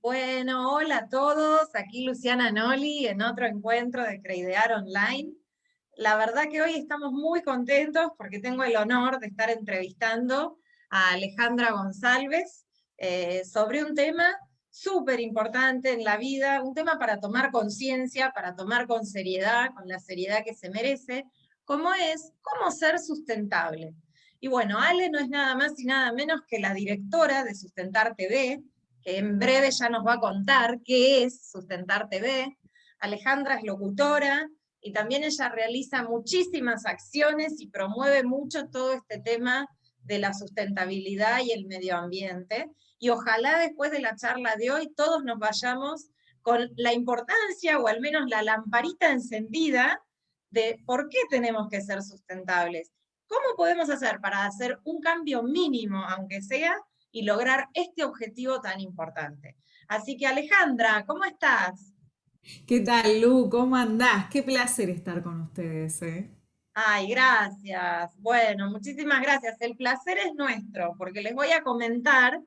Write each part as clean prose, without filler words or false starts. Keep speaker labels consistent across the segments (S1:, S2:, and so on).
S1: Bueno, hola a todos, aquí Luciana Noli en otro encuentro de Creidear Online. La verdad que hoy estamos muy contentos porque tengo el honor de estar entrevistando a Alejandra González sobre un tema súper importante en la vida, un tema para tomar conciencia, para tomar con seriedad, con la seriedad que se merece, como es cómo ser sustentable. Y bueno, Ale no es nada más y nada menos que la directora de Sustentar TV, que en breve ya nos va a contar qué es Sustentar TV. Alejandra es locutora y también ella realiza muchísimas acciones y promueve mucho todo este tema de la sustentabilidad y el medio ambiente. Y ojalá después de la charla de hoy todos nos vayamos con la importancia o al menos la lamparita encendida de por qué tenemos que ser sustentables. ¿Cómo podemos hacer para hacer un cambio mínimo, aunque sea, y lograr este objetivo tan importante? Así que Alejandra, ¿cómo estás?
S2: ¿Qué tal, Lu? ¿Cómo andás? Qué placer estar con ustedes, ¿eh?
S1: Ay, gracias. Bueno, muchísimas gracias. El placer es nuestro, porque les voy a comentar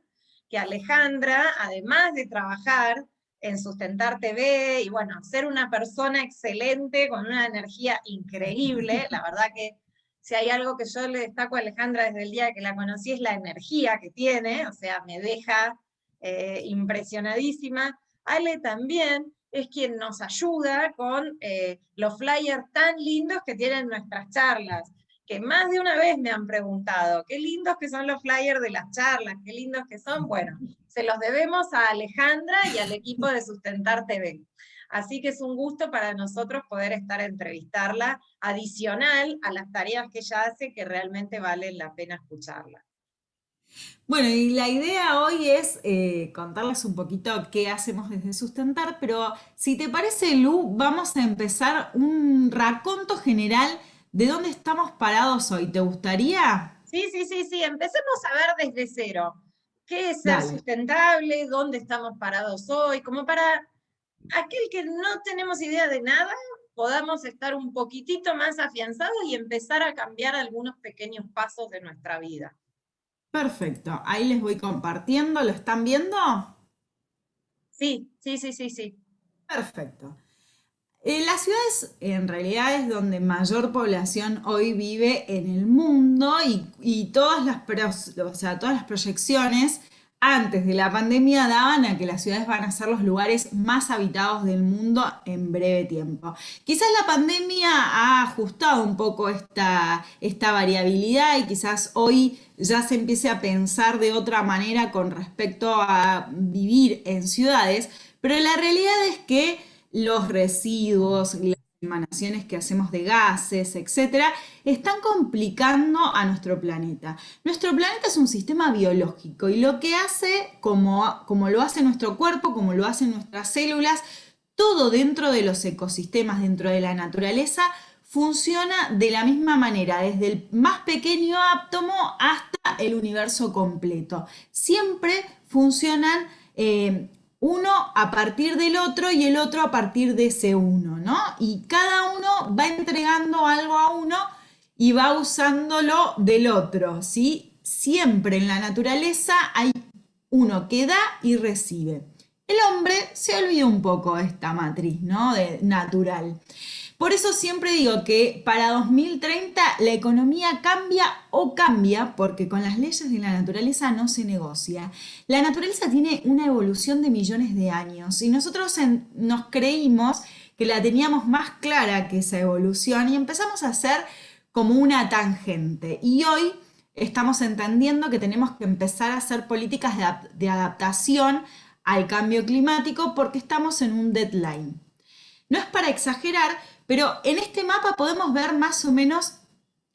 S1: que Alejandra, además de trabajar en Sustentar TV y bueno, ser una persona excelente con una energía increíble, la verdad que si hay algo que yo le destaco a Alejandra desde el día que la conocí es la energía que tiene, o sea, me deja impresionadísima. Ale también es quien nos ayuda con los flyers tan lindos que tienen nuestras charlas, que más de una vez me han preguntado, qué lindos que son los flyers de las charlas, qué lindos que son. Bueno, se los debemos a Alejandra y al equipo de Sustentar TV. Así que es un gusto para nosotros poder estar entrevistarla, adicional a las tareas que ella hace, que realmente valen la pena escucharla.
S2: Bueno, y la idea hoy es contarles un poquito qué hacemos desde Sustentar, pero si te parece, Lu, vamos a empezar un raconto general de dónde estamos parados hoy. ¿Te gustaría?
S1: Sí, sí, sí, sí, empecemos a ver desde cero. ¿Qué es ser
S2: Dale.
S1: sustentable? ¿Dónde estamos parados hoy? Como para aquel que no tenemos idea de nada, podamos estar un poquitito más afianzados y empezar a cambiar algunos pequeños pasos de nuestra vida.
S2: Perfecto. Ahí les voy compartiendo. ¿Lo están viendo?
S1: Sí, sí, sí, sí, sí.
S2: Perfecto. Las ciudades en realidad es donde mayor población hoy vive en el mundo y o sea, todas las proyecciones antes de la pandemia daban a que las ciudades van a ser los lugares más habitados del mundo en breve tiempo. Quizás la pandemia ha ajustado un poco esta variabilidad y quizás hoy ya se empiece a pensar de otra manera con respecto a vivir en ciudades, pero la realidad es que los residuos, las emanaciones que hacemos de gases, etcétera, están complicando a nuestro planeta. Nuestro planeta es un sistema biológico y lo que hace, como lo hace nuestro cuerpo, como lo hacen nuestras células, todo dentro de los ecosistemas, dentro de la naturaleza, funciona de la misma manera, desde el más pequeño átomo hasta el universo completo. Siempre funcionan uno a partir del otro y el otro a partir de ese uno, ¿no? Y cada uno va entregando algo a uno y va usándolo del otro, ¿sí? Siempre en la naturaleza hay uno que da y recibe. El hombre se olvida un poco de esta matriz, ¿no? De natural. Por eso siempre digo que para 2030 la economía cambia o cambia porque con las leyes de la naturaleza no se negocia. La naturaleza tiene una evolución de millones de años y nosotros nos creímos que la teníamos más clara que esa evolución y empezamos a hacer como una tangente. Y hoy estamos entendiendo que tenemos que empezar a hacer políticas de adaptación al cambio climático porque estamos en un deadline. No es para exagerar, pero en este mapa podemos ver más o menos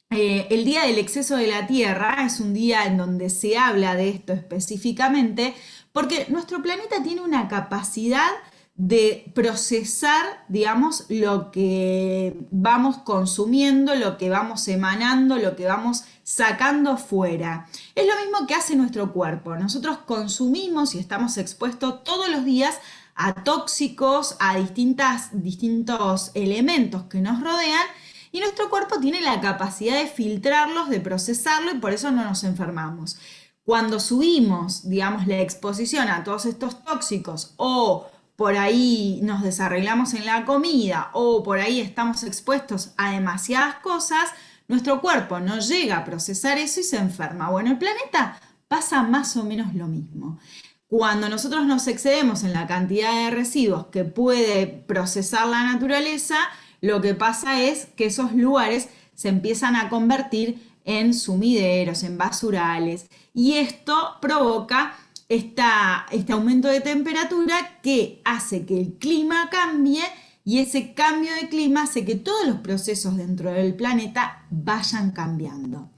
S2: el día del exceso de la Tierra. Es un día en donde se habla de esto específicamente, porque nuestro planeta tiene una capacidad de procesar, digamos, lo que vamos consumiendo, lo que vamos emanando, lo que vamos sacando fuera. Es lo mismo que hace nuestro cuerpo. Nosotros consumimos y estamos expuestos todos los días a tóxicos, a distintos elementos que nos rodean y nuestro cuerpo tiene la capacidad de filtrarlos, de procesarlo y por eso no nos enfermamos. Cuando subimos, digamos, la exposición a todos estos tóxicos o por ahí nos desarreglamos en la comida o por ahí estamos expuestos a demasiadas cosas, nuestro cuerpo no llega a procesar eso y se enferma. Bueno, el planeta pasa más o menos lo mismo. Cuando nosotros nos excedemos en la cantidad de residuos que puede procesar la naturaleza, lo que pasa es que esos lugares se empiezan a convertir en sumideros, en basurales, y esto provoca este aumento de temperatura que hace que el clima cambie, y ese cambio de clima hace que todos los procesos dentro del planeta vayan cambiando.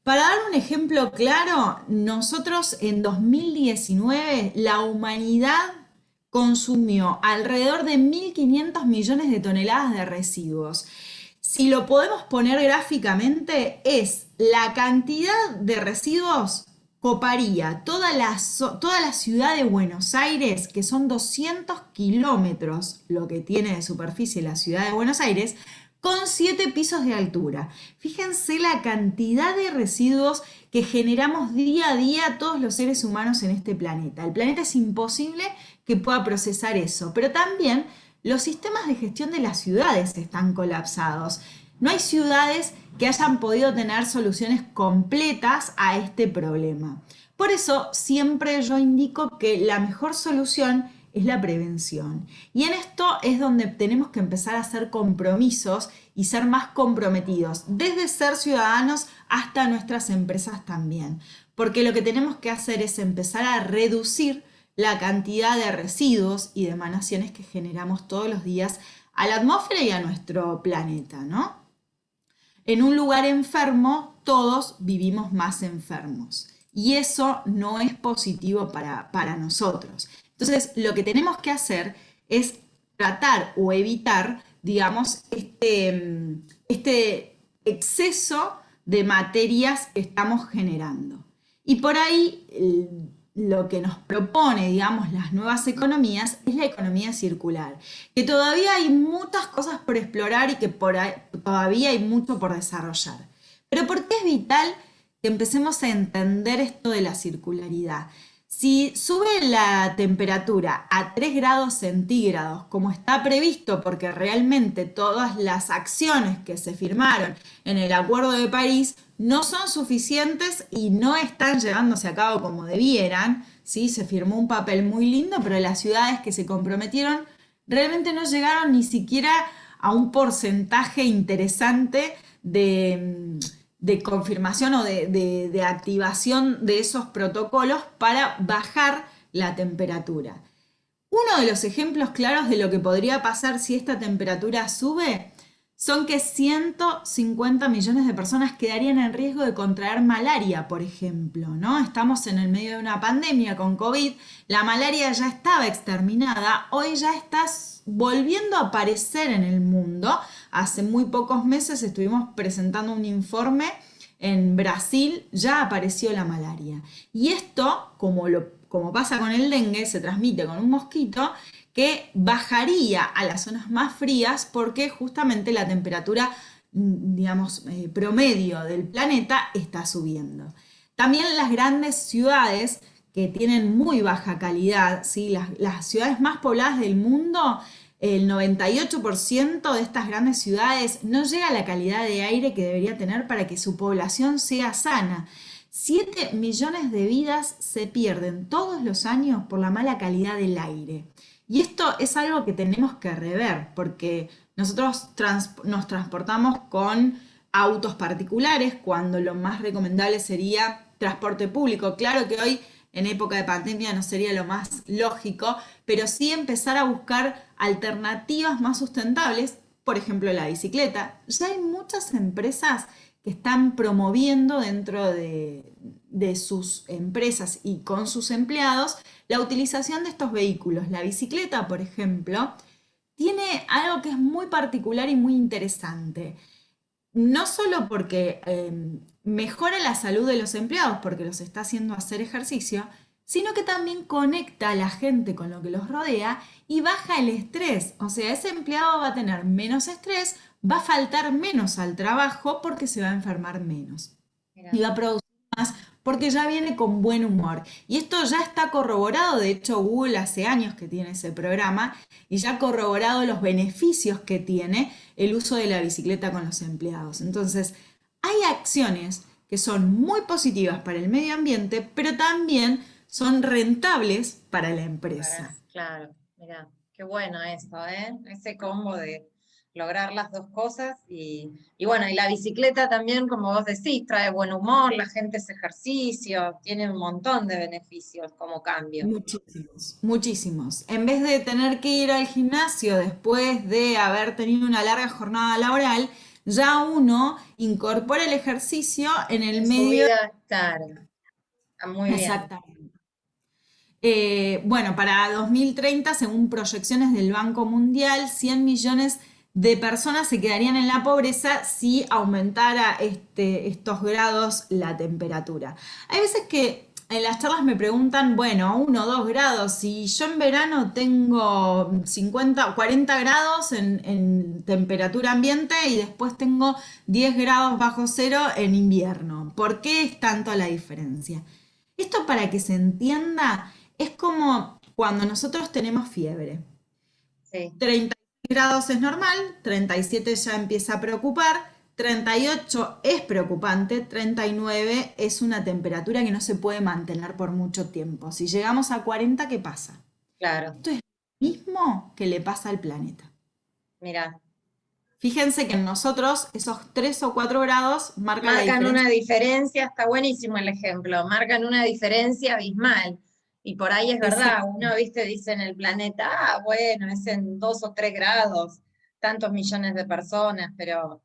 S2: Para dar un ejemplo claro, nosotros en 2019 la humanidad consumió alrededor de 1.500 millones de toneladas de residuos. Si lo podemos poner gráficamente, es la cantidad de residuos coparía toda la ciudad de Buenos Aires, que son 200 kilómetros lo que tiene de superficie la ciudad de Buenos Aires, con 7 pisos de altura. Fíjense la cantidad de residuos que generamos día a día todos los seres humanos en este planeta. El planeta es imposible que pueda procesar eso, pero también los sistemas de gestión de las ciudades están colapsados. No hay ciudades que hayan podido tener soluciones completas a este problema. Por eso siempre yo indico que la mejor solución es la prevención. Y en esto es donde tenemos que empezar a hacer compromisos y ser más comprometidos, desde ser ciudadanos hasta nuestras empresas también. Porque lo que tenemos que hacer es empezar a reducir la cantidad de residuos y de emanaciones que generamos todos los días a la atmósfera y a nuestro planeta, ¿no? En un lugar enfermo, todos vivimos más enfermos. Y eso no es positivo para nosotros. Entonces, lo que tenemos que hacer es tratar o evitar, digamos, este exceso de materias que estamos generando. Y por ahí lo que nos propone, digamos, las nuevas economías es la economía circular, que todavía hay muchas cosas por explorar y que todavía hay mucho por desarrollar. Pero ¿por qué es vital que empecemos a entender esto de la circularidad? Si sube la temperatura a 3 grados centígrados, como está previsto, porque realmente todas las acciones que se firmaron en el Acuerdo de París no son suficientes y no están llevándose a cabo como debieran, ¿sí? Se firmó un papel muy lindo, pero las ciudades que se comprometieron realmente no llegaron ni siquiera a un porcentaje interesante de confirmación o de activación de esos protocolos para bajar la temperatura. Uno de los ejemplos claros de lo que podría pasar si esta temperatura sube son que 150 millones de personas quedarían en riesgo de contraer malaria, por ejemplo, ¿no? Estamos en el medio de una pandemia con COVID, la malaria ya estaba exterminada, hoy ya está volviendo a aparecer en el mundo. Hace muy pocos meses estuvimos presentando un informe en Brasil, ya apareció la malaria. Y esto, como pasa con el dengue, se transmite con un mosquito que bajaría a las zonas más frías porque justamente la temperatura, digamos, promedio del planeta está subiendo. También las grandes ciudades que tienen muy baja calidad, ¿sí? Las ciudades más pobladas del mundo, el 98% de estas grandes ciudades no llega a la calidad de aire que debería tener para que su población sea sana. 7 millones de vidas se pierden todos los años por la mala calidad del aire. Y esto es algo que tenemos que rever, porque nosotros nos transportamos con autos particulares, cuando lo más recomendable sería transporte público. Claro que hoy, en época de pandemia, no sería lo más lógico, pero sí empezar a buscar alternativas más sustentables, por ejemplo la bicicleta. Ya hay muchas empresas que están promoviendo dentro de sus empresas y con sus empleados la utilización de estos vehículos. La bicicleta, por ejemplo, tiene algo que es muy particular y muy interesante. No solo porque mejora la salud de los empleados, porque los está haciendo hacer ejercicio, sino que también conecta a la gente con lo que los rodea y baja el estrés. O sea, ese empleado va a tener menos estrés, va a faltar menos al trabajo porque se va a enfermar menos.
S1: Mira.
S2: Y va a producir más porque ya viene con buen humor. Y esto ya está corroborado, de hecho Google hace años que tiene ese programa y ya ha corroborado los beneficios que tiene el uso de la bicicleta con los empleados. Entonces, hay acciones que son muy positivas para el medio ambiente, pero también son rentables para la empresa.
S1: Claro, mira, qué bueno eso, ¿eh? Ese combo de lograr las dos cosas y bueno, y la bicicleta también, como vos decís, trae buen humor, la gente hace ejercicio, tiene un montón de beneficios como cambio.
S2: Muchísimos, muchísimos. En vez de tener que ir al gimnasio después de haber tenido una larga jornada laboral, ya uno incorpora el ejercicio en el
S1: En su
S2: medio.
S1: vida, claro, está muy bien.
S2: Exactamente. Bueno, para 2030, según proyecciones del Banco Mundial, 100 millones de personas se quedarían en la pobreza si aumentara estos grados la temperatura. Hay veces que en las charlas me preguntan, bueno, 1 o 2 grados, si yo en verano tengo 50 o 40 grados en temperatura ambiente y después tengo 10 grados bajo cero en invierno, ¿por qué es tanto la diferencia? Esto para que se entienda es como cuando nosotros tenemos fiebre.
S1: Sí,
S2: 36 grados es normal, 37 ya empieza a preocupar, 38 es preocupante, 39 es una temperatura que no se puede mantener por mucho tiempo. Si llegamos a 40, ¿qué pasa?
S1: claro,
S2: Esto es lo mismo que le pasa al planeta.
S1: mira.
S2: Fíjense que en nosotros esos 3 o 4 grados marcan la
S1: Marcan
S2: diferencia.
S1: una diferencia, está buenísimo el ejemplo, marcan una diferencia abismal. Y por ahí es verdad,
S2: Exacto.
S1: uno, viste, dice en el planeta, ah, bueno, es en 2 o 3 grados, tantos millones de personas, pero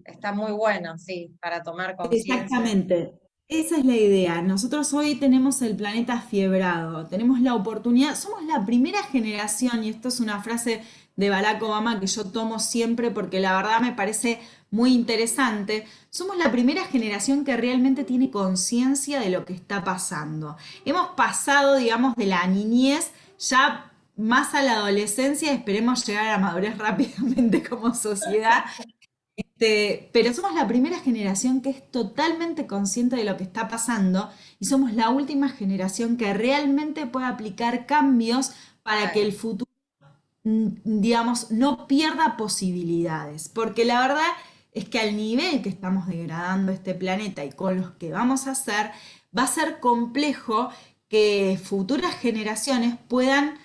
S1: está muy bueno, sí, para tomar conciencia.
S2: Exactamente, esa es la idea. Nosotros hoy tenemos el planeta fiebrado, tenemos la oportunidad, somos la primera generación, y esto es una frase de Barack Obama que yo tomo siempre porque la verdad me parece muy interesante, somos la primera generación que realmente tiene conciencia de lo que está pasando. Hemos pasado, digamos, de la niñez ya más a la adolescencia, esperemos llegar a la madurez rápidamente como sociedad. Pero somos la primera generación que es totalmente consciente de lo que está pasando y somos la última generación que realmente puede aplicar cambios para que
S1: Claro,
S2: el futuro, digamos, no pierda posibilidades. Porque la verdad es que al nivel que estamos degradando este planeta y con los que vamos a hacer, va a ser complejo que futuras generaciones puedan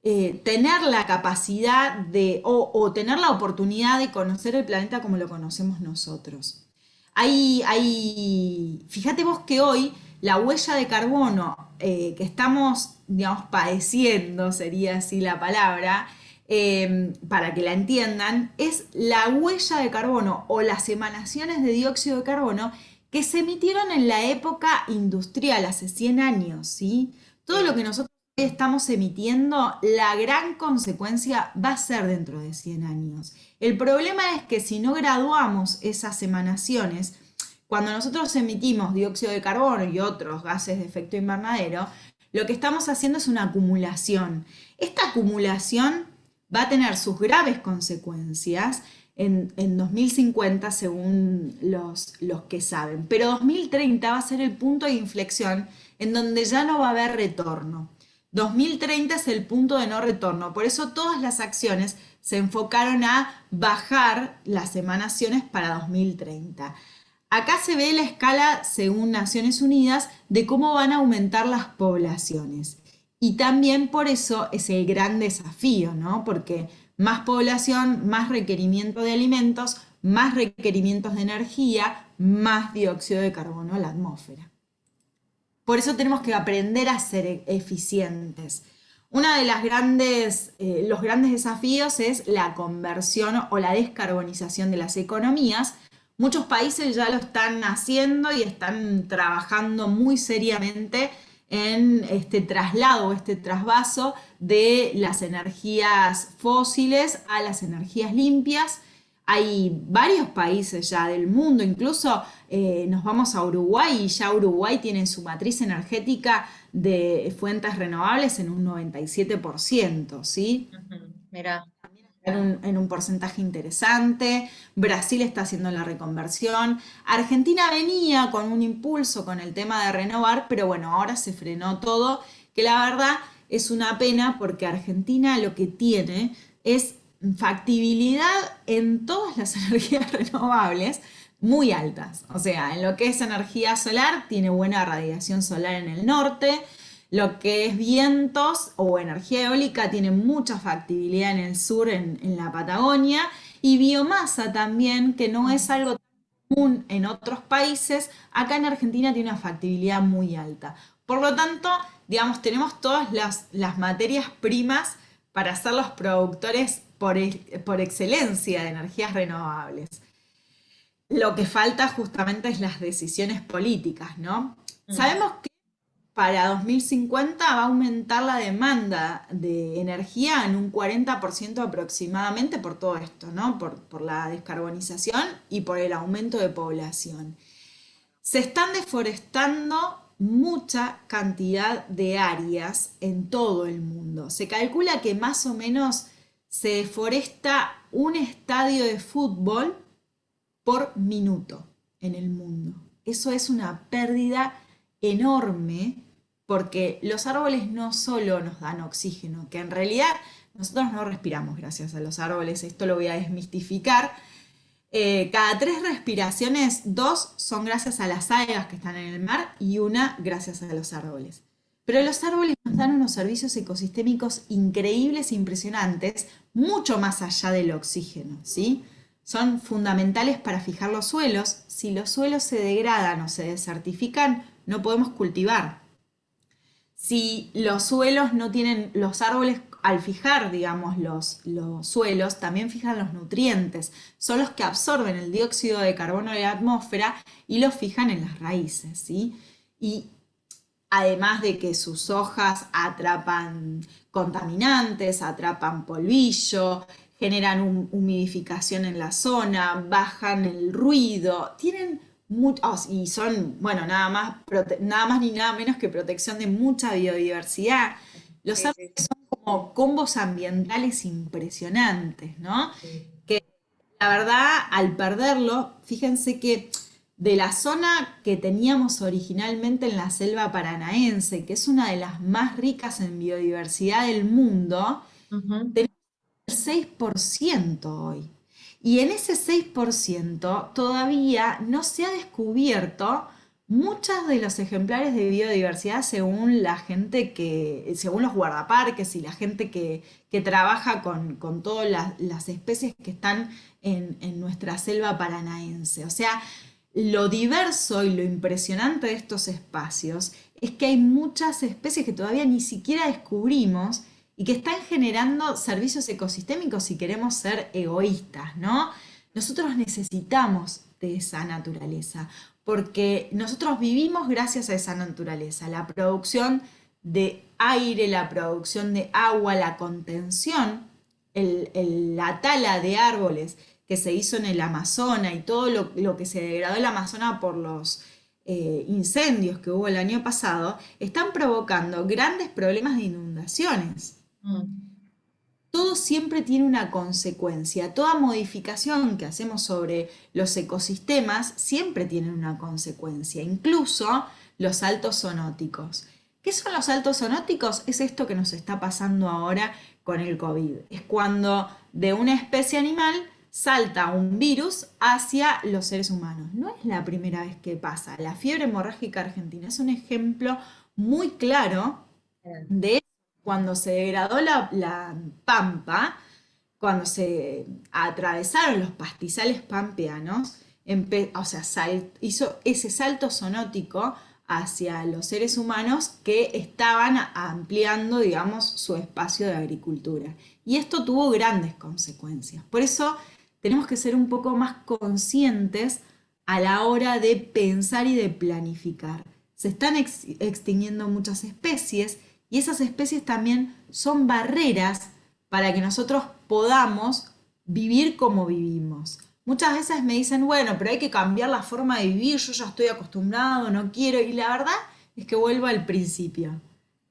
S2: tener la capacidad de, o tener la oportunidad de conocer el planeta como lo conocemos nosotros. Fíjate vos que hoy la huella de carbono que estamos, digamos, padeciendo, sería así la palabra, para que la entiendan, es la huella de carbono o las emanaciones de dióxido de carbono que se emitieron en la época industrial, hace 100 años, ¿sí? Todo lo
S1: sí,
S2: que nosotros hoy estamos emitiendo, la gran consecuencia va a ser dentro de 100 años. El problema es que si no graduamos esas emanaciones, cuando nosotros emitimos dióxido de carbono y otros gases de efecto invernadero, lo que estamos haciendo es una acumulación. Esta acumulación va a tener sus graves consecuencias en 2050 según los que saben, pero 2030 va a ser el punto de inflexión en donde ya no va a haber retorno. 2030 es el punto de no retorno, por eso todas las acciones se enfocaron a bajar las emanaciones para 2030. Acá se ve la escala, según Naciones Unidas, de cómo van a aumentar las poblaciones. Y también por eso es el gran desafío, ¿no? Porque más población, más requerimiento de alimentos, más requerimientos de energía, más dióxido de carbono a la atmósfera. Por eso tenemos que aprender a ser eficientes. Uno de los grandes desafíos es la conversión o la descarbonización de las economías. Muchos países ya lo están haciendo y están trabajando muy seriamente en este traslado o este trasvaso de las energías fósiles a las energías limpias. Hay varios países ya del mundo, incluso nos vamos a Uruguay y ya Uruguay tiene su matriz energética de fuentes renovables en un 97%, ¿sí?
S1: ujú, mirá.
S2: en un porcentaje interesante. Brasil está haciendo la reconversión. Argentina venía con un impulso con el tema de renovar, pero bueno, ahora se frenó todo, que la verdad es una pena porque Argentina lo que tiene es factibilidad en todas las energías renovables muy altas. O sea, en lo que es energía solar, tiene buena radiación solar en el norte. Lo que es vientos o energía eólica tiene mucha factibilidad en el sur, en la Patagonia. Y biomasa también, que no es algo común en otros países, acá en Argentina tiene una factibilidad muy alta. Por lo tanto, digamos, tenemos todas las materias primas para ser los productores por excelencia de energías renovables. Lo que falta justamente es las decisiones políticas, ¿no?
S1: Mm.
S2: Sabemos que para 2050 va a aumentar la demanda de energía en un 40% aproximadamente por todo esto, ¿no? Por la descarbonización y por el aumento de población. Se están deforestando mucha cantidad de áreas en todo el mundo. Se calcula que más o menos se deforesta un estadio de fútbol por minuto en el mundo. Eso es una pérdida enorme porque los árboles no solo nos dan oxígeno, que en realidad nosotros no respiramos gracias a los árboles, esto lo voy a desmistificar. Cada 3 respiraciones, 2 son gracias a las algas que están en el mar y una gracias a los árboles. Pero los árboles nos dan unos servicios ecosistémicos increíbles e impresionantes, mucho más allá del oxígeno, ¿sí? Son fundamentales para fijar los suelos. Si los suelos se degradan o se desertifican, no podemos cultivar. Si los suelos no tienen, los árboles al fijar, digamos, los suelos, también fijan los nutrientes. Son los que absorben el dióxido de carbono de la atmósfera y los fijan en las raíces, ¿sí? Y además de que sus hojas atrapan contaminantes, atrapan polvillo, generan humidificación en la zona, bajan el ruido, tienen y son, bueno, nada más ni nada menos que protección de mucha biodiversidad. Los
S1: Sí,
S2: árboles
S1: sí,
S2: son como combos ambientales impresionantes, ¿no?
S1: sí.
S2: Que la verdad, al perderlo, fíjense que de la zona que teníamos originalmente en la selva paranaense, que es una de las más ricas en biodiversidad del mundo,
S1: Ujú.
S2: tenemos el 6% hoy. Y en ese 6% todavía no se ha descubierto muchos de los ejemplares de biodiversidad según la gente según los guardaparques y la gente que trabaja con todas las especies que están en nuestra selva paranaense. O sea, lo diverso y lo impresionante de estos espacios es que hay muchas especies que todavía ni siquiera descubrimos y que están generando servicios ecosistémicos si queremos ser egoístas, ¿no? Nosotros necesitamos de esa naturaleza, porque nosotros vivimos gracias a esa naturaleza, la producción de aire, la producción de agua, la contención, la tala de árboles que se hizo en el Amazonas y todo lo que se degradó el Amazonas por los incendios que hubo el año pasado, están provocando grandes problemas de inundaciones.
S1: Mm.
S2: Todo siempre tiene una consecuencia. Toda modificación que hacemos sobre los ecosistemas siempre tiene una consecuencia, incluso los saltos zoonóticos. ¿Qué son los saltos zoonóticos? Es esto que nos está pasando ahora con el COVID. Es cuando de una especie animal salta un virus hacia los seres humanos. No es la primera vez que pasa. La fiebre hemorrágica argentina es un ejemplo muy claro
S1: Bien.
S2: de cuando se degradó la pampa, cuando se atravesaron los pastizales pampeanos, o sea, hizo ese salto zoonótico hacia los seres humanos que estaban ampliando, digamos, su espacio de agricultura. Y esto tuvo grandes consecuencias. Por eso tenemos que ser un poco más conscientes a la hora de pensar y de planificar. Se están extinguiendo muchas especies y esas especies también son barreras para que nosotros podamos vivir como vivimos. Muchas veces me dicen, bueno, pero hay que cambiar la forma de vivir, yo ya estoy acostumbrado, no quiero, y la verdad es que vuelvo al principio.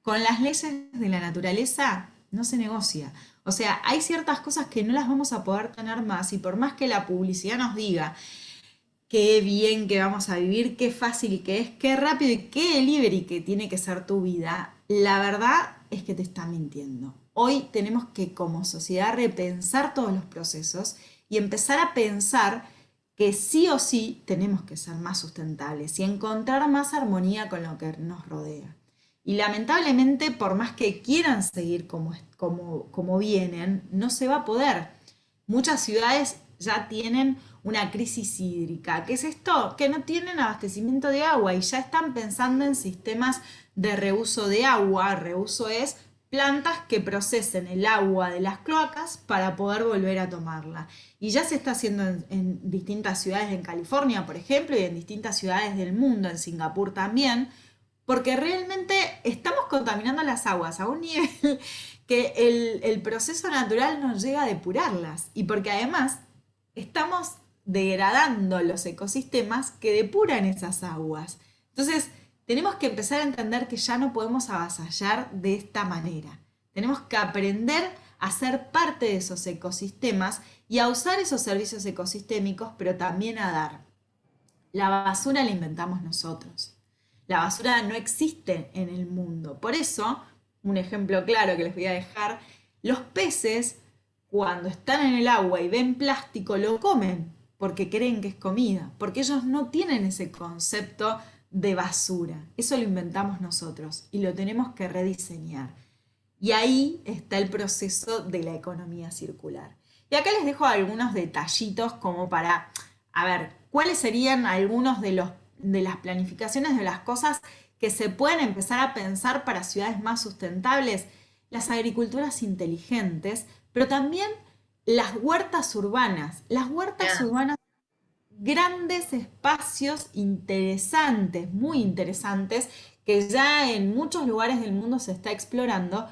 S2: Con las leyes de la naturaleza no se negocia. O sea, hay ciertas cosas que no las vamos a poder tener más y por más que la publicidad nos diga qué bien que vamos a vivir, qué fácil que es, qué rápido y qué delivery que tiene que ser tu vida, la verdad es que te está mintiendo. Hoy tenemos que como sociedad repensar todos los procesos y empezar a pensar que sí o sí tenemos que ser más sustentables y encontrar más armonía con lo que nos rodea. Y lamentablemente, por más que quieran seguir como vienen, no se va a poder. Muchas ciudades ya tienen una crisis hídrica. ¿Qué es esto? Que no tienen abastecimiento de agua y ya están pensando en sistemas de reuso de agua. Reuso es plantas que procesen el agua de las cloacas para poder volver a tomarla. Y ya se está haciendo en distintas ciudades en California, por ejemplo, y en distintas ciudades del mundo, en Singapur también, porque realmente estamos contaminando las aguas a un nivel que el proceso natural nos llega a depurarlas. Y porque además estamos degradando los ecosistemas que depuran esas aguas. Entonces, tenemos que empezar a entender que ya no podemos avasallar de esta manera. Tenemos que aprender a ser parte de esos ecosistemas y a usar esos servicios ecosistémicos, pero también a dar. La basura la inventamos nosotros. La basura no existe en el mundo. Por eso, un ejemplo claro que les voy a dejar, los peces cuando están en el agua y ven plástico lo comen porque creen que es comida, porque ellos no tienen ese concepto de basura. Eso lo inventamos nosotros y lo tenemos que rediseñar. Y ahí está el proceso de la economía circular. Y acá les dejo algunos detallitos como para, a ver, cuáles serían algunos de las planificaciones de las cosas que se pueden empezar a pensar para ciudades más sustentables. Las agriculturas inteligentes, pero también las huertas urbanas. Las huertas
S1: Yeah.
S2: urbanas, grandes espacios interesantes, muy interesantes, que ya en muchos lugares del mundo se está explorando,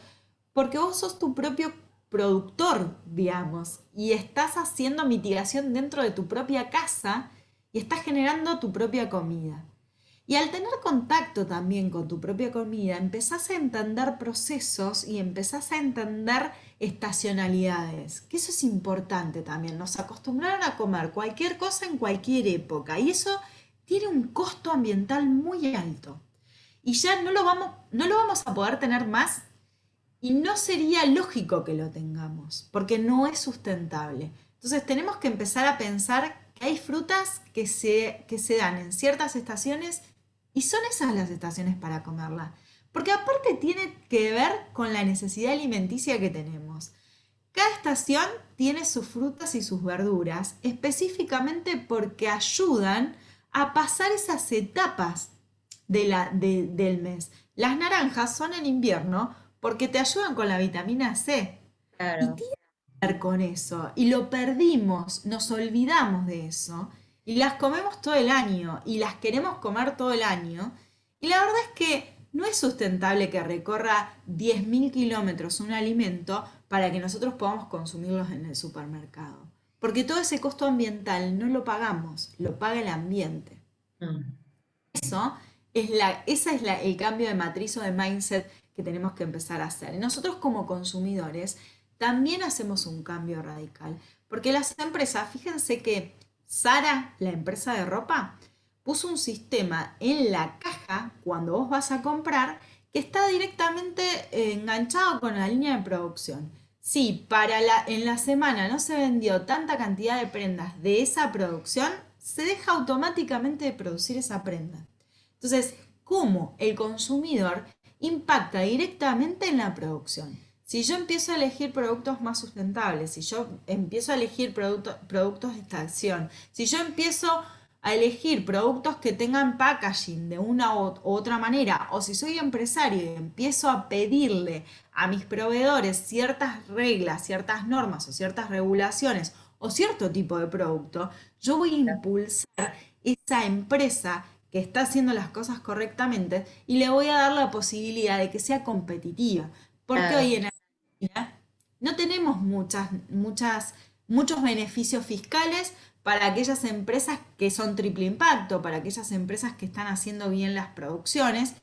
S2: porque vos sos tu propio productor, digamos, y estás haciendo mitigación dentro de tu propia casa y estás generando tu propia comida. Y al tener contacto también con tu propia comida, empezás a entender procesos y empezás a entender estacionalidades, que eso es importante también. Nos acostumbraron a comer cualquier cosa en cualquier época y eso tiene un costo ambiental muy alto. Y ya no lo vamos a poder tener más y no sería lógico que lo tengamos, porque no es sustentable. Entonces tenemos que empezar a pensar que hay frutas que se dan en ciertas estaciones y son esas las estaciones para comerla. Porque aparte tiene que ver con la necesidad alimenticia que tenemos. Cada estación tiene sus frutas y sus verduras, específicamente porque ayudan a pasar esas etapas del mes. Las naranjas son en invierno porque te ayudan con la vitamina C. Y
S1: Claro.
S2: tiene que ver con eso. Y lo perdimos, nos olvidamos de eso. Y las comemos todo el año. Y las queremos comer todo el año. Y la verdad es que no es sustentable que recorra 10.000 kilómetros un alimento para que nosotros podamos consumirlos en el supermercado. Porque todo ese costo ambiental no lo pagamos, lo paga el ambiente.
S1: Mm.
S2: Eso el cambio de matriz o de mindset que tenemos que empezar a hacer. Y nosotros como consumidores también hacemos un cambio radical, porque las empresas, fíjense que Zara, la empresa de ropa, puso un sistema en la caja cuando vos vas a comprar que está directamente enganchado con la línea de producción. Si en la semana no se vendió tanta cantidad de prendas de esa producción, se deja automáticamente de producir esa prenda. Entonces, ¿cómo el consumidor impacta directamente en la producción? Si yo empiezo a elegir productos más sustentables, si yo empiezo a elegir productos de extracción, si yo empiezo a elegir productos que tengan packaging de una u otra manera, o si soy empresario y empiezo a pedirle a mis proveedores ciertas reglas, ciertas normas o ciertas regulaciones o cierto tipo de producto, yo voy a impulsar esa empresa que está haciendo las cosas correctamente y le voy a dar la posibilidad de que sea competitiva. Porque
S1: Claro.
S2: hoy en Argentina no tenemos muchos beneficios fiscales para aquellas empresas que son triple impacto, para aquellas empresas que están haciendo bien las producciones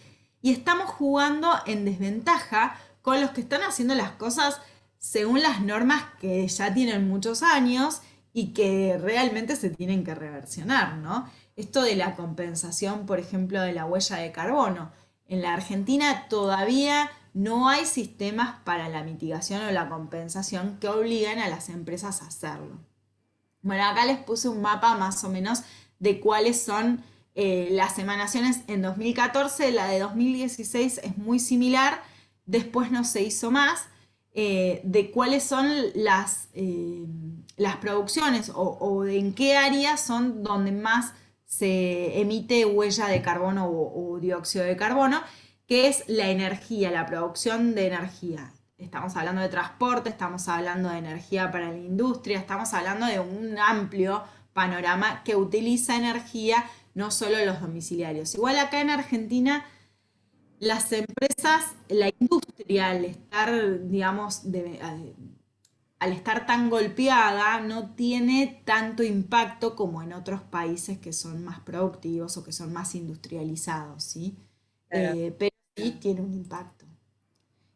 S2: y estamos jugando en desventaja con los que están haciendo las cosas según las normas que ya tienen muchos años y que realmente se tienen que reversionar, ¿no? Esto de la compensación, por ejemplo, de la huella de carbono. En la Argentina todavía no hay sistemas para la mitigación o la compensación que obliguen a las empresas a hacerlo. Bueno, acá les puse un mapa más o menos de cuáles son las emanaciones en 2014. La de 2016 es muy similar, después no se hizo más, de cuáles son las producciones o de en qué áreas son donde más se emite huella de carbono o dióxido de carbono, que es la energía, la producción de energía. Estamos hablando de transporte, estamos hablando de energía para la industria, estamos hablando de un amplio panorama que utiliza energía, no solo los domiciliarios. Igual acá en Argentina, las empresas, la industria, al estar, digamos, al estar tan golpeada, no tiene tanto impacto como en otros países que son más productivos o que son más industrializados, ¿sí?
S1: Claro.
S2: Pero sí tiene un impacto.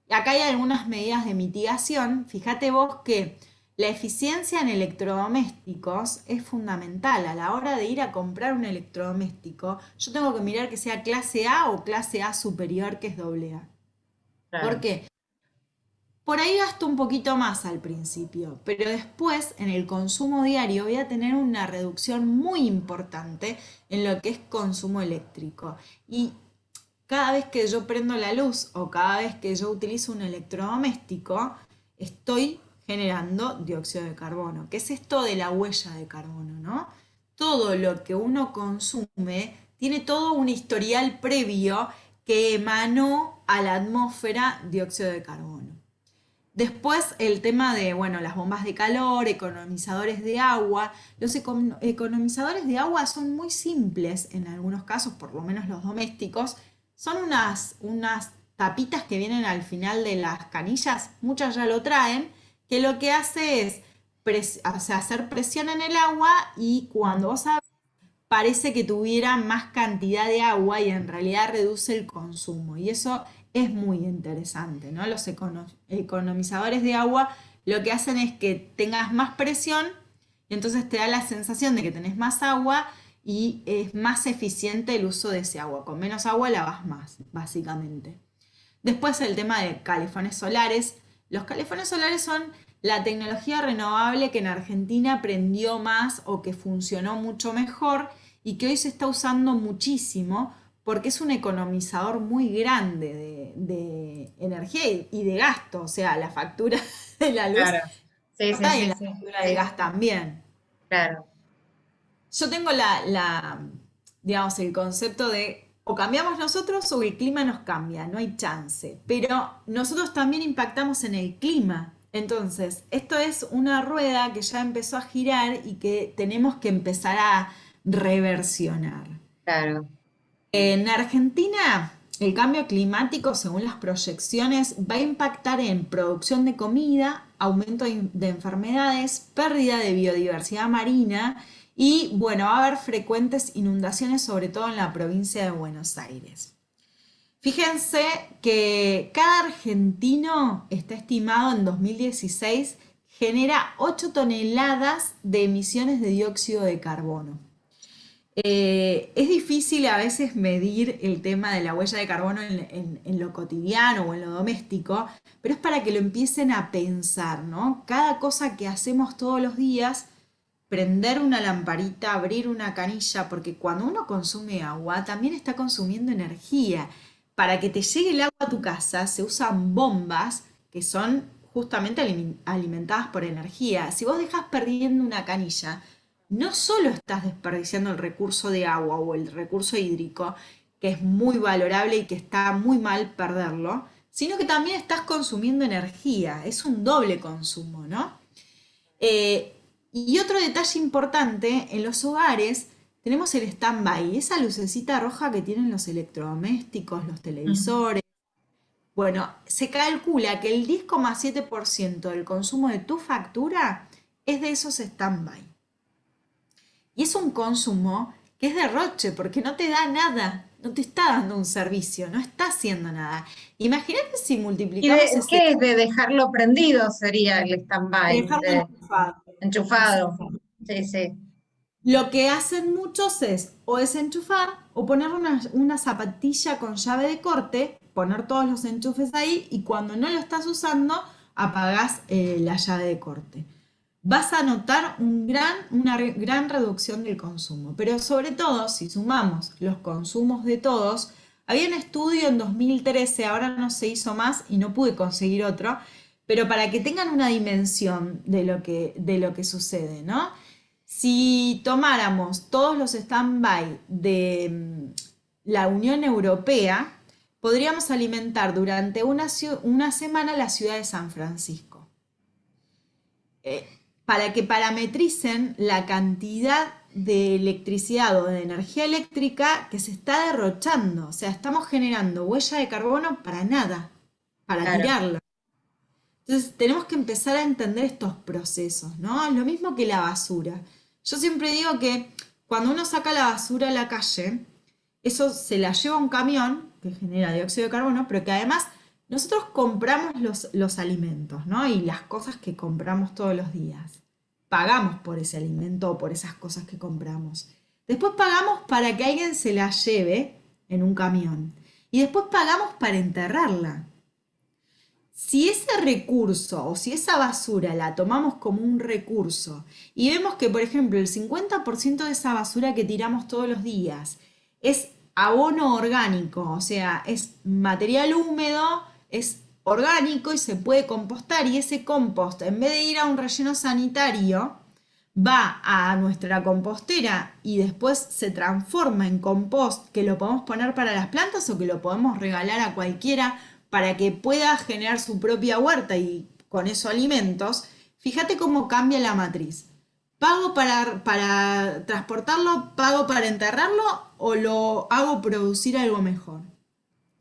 S2: Acá hay algunas medidas de mitigación. Fíjate vos que la eficiencia en electrodomésticos es fundamental. A la hora de ir a comprar un electrodoméstico, yo tengo que mirar que sea clase A o clase A superior, que es doble A. ¿Por
S1: Claro.
S2: qué? Por ahí gasto un poquito más al principio, pero después en el consumo diario voy a tener una reducción muy importante en lo que es consumo eléctrico. Y cada vez que yo prendo la luz o cada vez que yo utilizo un electrodoméstico, estoy generando dióxido de carbono. ¿Qué es esto de la huella de carbono, no? Todo lo que uno consume tiene todo un historial previo que emanó a la atmósfera dióxido de carbono. Después el tema de, bueno, las bombas de calor, economizadores de agua. Los economizadores de agua son muy simples en algunos casos, por lo menos los domésticos. Son unas tapitas que vienen al final de las canillas, muchas ya lo traen, que lo que hace es o sea, hacer presión en el agua y cuando vos abrís, parece que tuviera más cantidad de agua y en realidad reduce el consumo. Y eso es muy interesante, ¿no? Los economizadores de agua lo que hacen es que tengas más presión y entonces te da la sensación de que tenés más agua y es más eficiente el uso de ese agua. Con menos agua lavas más, básicamente. Después el tema de calefones solares. Los calefones solares son la tecnología renovable que en Argentina prendió más o que funcionó mucho mejor y que hoy se está usando muchísimo porque es un economizador muy grande de energía y de gasto. O sea, la factura de la luz
S1: Claro. Sí, sí,
S2: está y
S1: sí,
S2: la
S1: sí.
S2: factura de gas también.
S1: Claro.
S2: Yo tengo digamos, el concepto de o cambiamos nosotros o el clima nos cambia, no hay chance. Pero nosotros también impactamos en el clima. Entonces, esto es una rueda que ya empezó a girar y que tenemos que empezar a reversionar.
S1: Claro.
S2: En Argentina, el cambio climático, según las proyecciones, va a impactar en producción de comida, aumento de enfermedades, pérdida de biodiversidad marina y, bueno, va a haber frecuentes inundaciones, sobre todo en la provincia de Buenos Aires. Fíjense que cada argentino está estimado en 2016 genera 8 toneladas de emisiones de dióxido de carbono. Es difícil a veces medir el tema de la huella de carbono en lo cotidiano o en lo doméstico, pero es para que lo empiecen a pensar, ¿no? Cada cosa que hacemos todos los días, prender una lamparita, abrir una canilla, porque cuando uno consume agua, también está consumiendo energía. Para que te llegue el agua a tu casa, se usan bombas que son justamente alimentadas por energía. Si vos dejas perdiendo una canilla, no solo estás desperdiciando el recurso de agua o el recurso hídrico, que es muy valorable y que está muy mal perderlo, sino que también estás consumiendo energía. Es un doble consumo, ¿no? Eh, y otro detalle importante, en los hogares tenemos el stand-by, esa lucecita roja que tienen los electrodomésticos, los
S1: Mm.
S2: televisores. Bueno, se calcula que el 10,7% del consumo de tu factura es de esos stand-by. Y es un consumo que es derroche, porque no te da nada. no te está dando un servicio, no está haciendo nada. Imagínate si
S1: ¿Y
S2: multiplicamos ese
S1: qué es de dejarlo prendido sería el
S2: de
S1: stand-by,
S2: dejarlo
S1: de
S2: enchufado.
S1: enchufado?
S2: Exacto.
S1: Sí, sí,
S2: Lo que hacen muchos es o desenchufar o poner una zapatilla con llave de corte, poner todos los enchufes ahí y cuando no lo estás usando, apagás la llave de corte. Vas a notar una gran reducción del consumo, pero sobre todo si sumamos los consumos de todos, había un estudio en 2013, ahora no se hizo más y no pude conseguir otro, pero para que tengan una dimensión de lo que sucede, ¿no? Si tomáramos todos los stand-by de la Unión Europea, podríamos alimentar durante una semana la ciudad de San Francisco. Eh, para que parametricen la cantidad de electricidad o de energía eléctrica que se está derrochando. O sea, estamos generando huella de carbono para nada, para
S1: claro.
S2: tirarla. Entonces tenemos que empezar a entender estos procesos, ¿no? Es lo mismo que la basura. Yo siempre digo que cuando uno saca la basura a la calle, eso se la lleva un camión que genera dióxido de carbono, pero que además nosotros compramos los alimentos, ¿no? Y las cosas que compramos todos los días. Pagamos por ese alimento o por esas cosas que compramos. Después pagamos para que alguien se la lleve en un camión. Y después pagamos para enterrarla. Si ese recurso o si esa basura la tomamos como un recurso y vemos que, por ejemplo, el 50% de esa basura que tiramos todos los días es abono orgánico, o sea, es material húmedo, es orgánico y se puede compostar y ese compost, en vez de ir a un relleno sanitario, va a nuestra compostera y después se transforma en compost que lo podemos poner para las plantas o que lo podemos regalar a cualquiera para que pueda generar su propia huerta y con eso alimentos, fíjate cómo cambia la matriz. ¿Pago para transportarlo, pago para enterrarlo o lo hago producir algo mejor?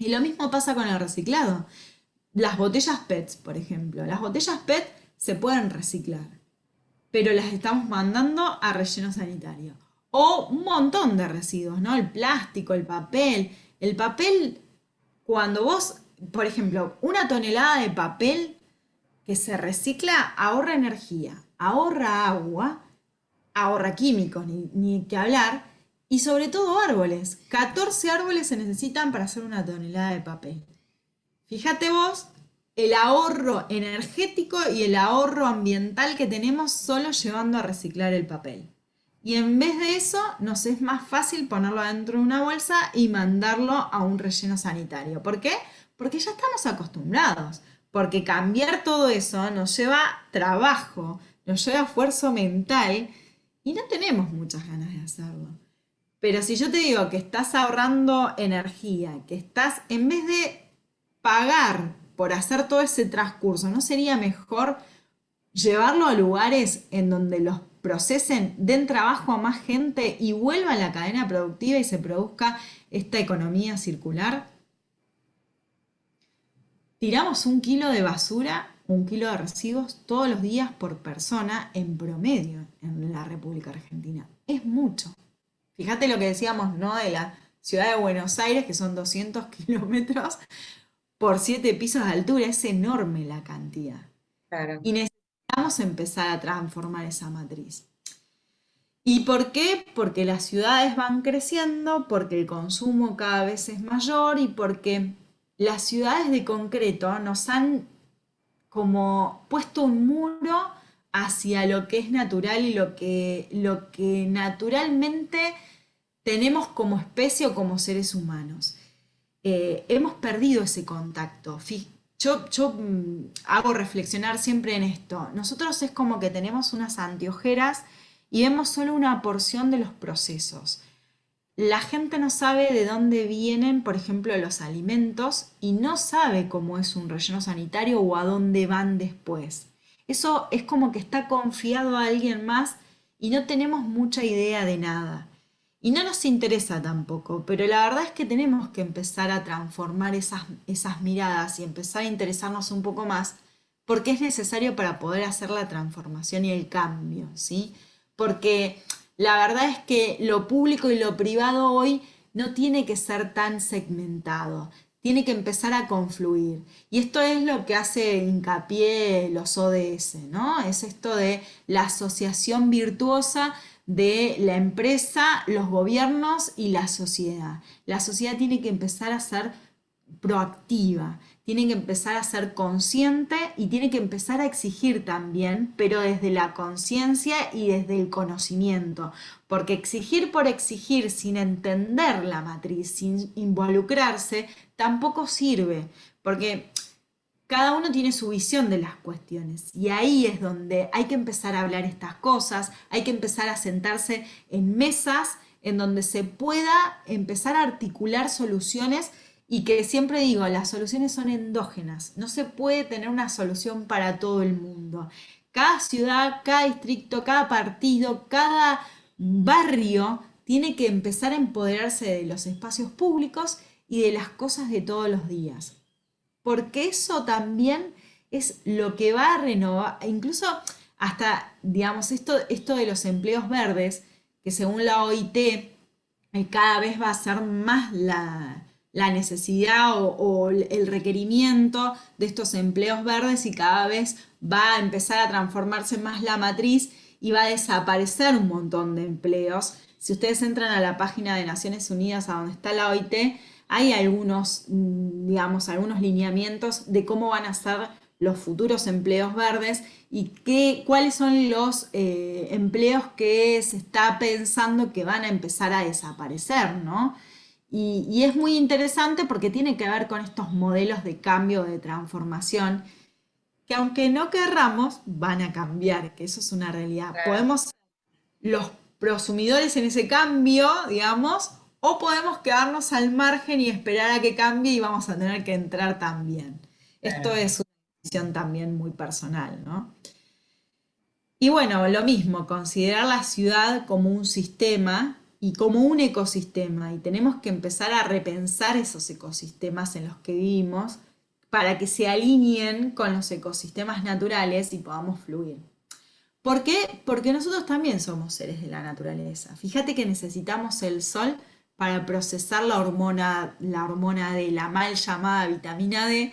S2: Y lo mismo pasa con el reciclado. Las botellas PET, por ejemplo. Las botellas PET se pueden reciclar, pero las estamos mandando a relleno sanitario. O un montón de residuos, ¿no? El plástico, el papel. El papel, cuando vos, por ejemplo, una tonelada de papel que se recicla ahorra energía, ahorra agua, ahorra químicos, ni que hablar, y sobre todo árboles. 14 árboles se necesitan para hacer una tonelada de papel. Fíjate vos el ahorro energético y el ahorro ambiental que tenemos solo llevando a reciclar el papel. Y en vez de eso, nos es más fácil ponerlo dentro de una bolsa y mandarlo a un relleno sanitario. ¿Por qué? Porque ya estamos acostumbrados. Porque cambiar todo eso nos lleva trabajo, nos lleva esfuerzo mental y no tenemos muchas ganas de hacerlo. Pero si yo te digo que estás ahorrando energía, que estás, en vez de pagar por hacer todo ese transcurso, ¿no sería mejor llevarlo a lugares en donde los procesen, den trabajo a más gente y vuelva a la cadena productiva y se produzca esta economía circular? Tiramos 1 kilo de basura, 1 kilo de residuos todos los días por persona en promedio en la República Argentina. Es mucho. Fíjate lo que decíamos, ¿no? De la ciudad de Buenos Aires, que son 200 kilómetros por 7 pisos de altura. Es enorme la cantidad.
S1: Claro.
S2: Y necesitamos empezar a transformar esa matriz. ¿Y por qué? Porque las ciudades van creciendo, porque el consumo cada vez es mayor y porque las ciudades de concreto nos han como puesto un muro hacia lo que es natural y lo que naturalmente tenemos como especie o como seres humanos. Hemos perdido ese contacto. Yo hago reflexionar siempre en esto. Nosotros es como que tenemos unas anteojeras y vemos solo una porción de los procesos. La gente no sabe de dónde vienen, por ejemplo, los alimentos y no sabe cómo es un relleno sanitario o a dónde van después. Eso es como que está confiado a alguien más y no tenemos mucha idea de nada. Y no nos interesa tampoco, pero la verdad es que tenemos que empezar a transformar esas miradas y empezar a interesarnos un poco más porque es necesario para poder hacer la transformación y el cambio, ¿sí? Porque la verdad es que lo público y lo privado hoy no tiene que ser tan segmentado, tiene que empezar a confluir. Y esto es lo que hace hincapié los ODS, ¿no? Es esto de la asociación virtuosa de la empresa, los gobiernos y la sociedad. La sociedad tiene que empezar a ser proactiva, tiene que empezar a ser consciente y tiene que empezar a exigir también, pero desde la conciencia y desde el conocimiento, porque exigir por exigir sin entender la matriz, sin involucrarse, tampoco sirve, porque cada uno tiene su visión de las cuestiones y ahí es donde hay que empezar a hablar estas cosas, hay que empezar a sentarse en mesas en donde se pueda empezar a articular soluciones y que siempre digo, las soluciones son endógenas, no se puede tener una solución para todo el mundo. Cada ciudad, cada distrito, cada partido, cada barrio tiene que empezar a empoderarse de los espacios públicos y de las cosas de todos los días porque eso también es lo que va a renovar, incluso hasta, digamos, esto de los empleos verdes, que según la OIT cada vez va a ser más la necesidad o el requerimiento de estos empleos verdes y cada vez va a empezar a transformarse más la matriz y va a desaparecer un montón de empleos. Si ustedes entran a la página de Naciones Unidas, a donde está la OIT, hay algunos, digamos, algunos lineamientos de cómo van a ser los futuros empleos verdes y cuáles son los empleos que se está pensando que van a empezar a desaparecer, ¿no? Y es muy interesante porque tiene que ver con estos modelos de cambio, de transformación, que aunque no querramos, van a cambiar, que eso es una realidad. Podemos ser los prosumidores en ese cambio, digamos, o podemos quedarnos al margen y esperar a que cambie y vamos a tener que entrar también. Esto es una decisión también muy personal, ¿no? Y bueno, lo mismo, considerar la ciudad como un sistema y como un ecosistema. Y tenemos que empezar a repensar esos ecosistemas en los que vivimos para que se alineen con los ecosistemas naturales y podamos fluir. ¿Por qué? Porque nosotros también somos seres de la naturaleza. Fíjate que necesitamos el sol para procesar la hormona de la mal llamada vitamina D.